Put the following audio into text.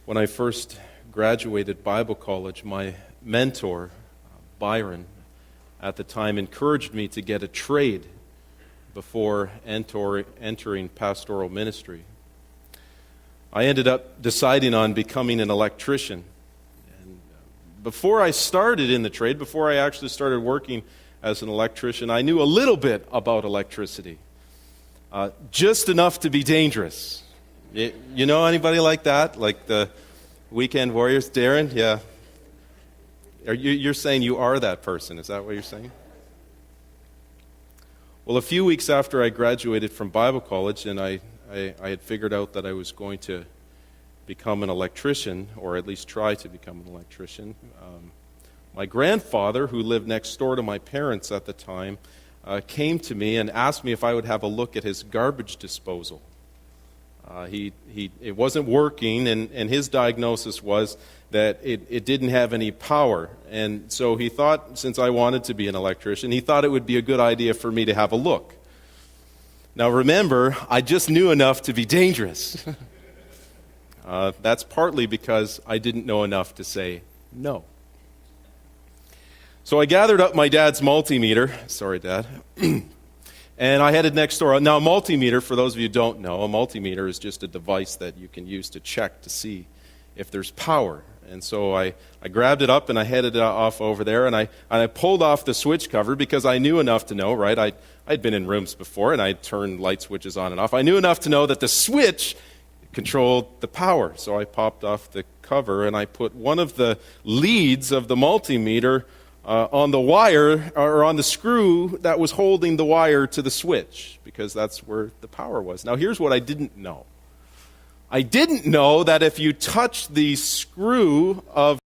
When I first graduated Bible college, my mentor, Byron, at the time encouraged me to get a trade before entering pastoral ministry. I ended up deciding on becoming an electrician. And before I started in the trade, before I actually started working as an electrician, I knew a little bit about electricity, just enough to be dangerous. You know anybody like that? Like the weekend warriors? Darren? Yeah. You're saying you are that person. Is that what you're saying? Well, a few weeks after I graduated from Bible college and I had figured out that I was going to become an electrician, or at least try to become an electrician, my grandfather, who lived next door to my parents at the time, came to me and asked me if I would have a look at his garbage disposal. It wasn't working, and his diagnosis was that it didn't have any power. And so he thought, since I wanted to be an electrician, he thought it would be a good idea for me to have a look. Now remember, I just knew enough to be dangerous. That's partly because I didn't know enough to say no. So I gathered up my dad's multimeter. Sorry, Dad. And I headed next door. Now, a multimeter, for those of you who don't know, a multimeter is just a device that you can use to check to see if there's power. And so I grabbed it up and I headed off over there, and I pulled off the switch cover because I knew enough to know, right? I'd been in rooms before, and I'd turned light switches on and off. I knew enough to know that the switch controlled the power. So I popped off the cover, and I put one of the leads of the multimeter on the wire, or on the screw that was holding the wire to the switch, because that's where the power was. Now, here's what I didn't know. I didn't know that if you touch the screw of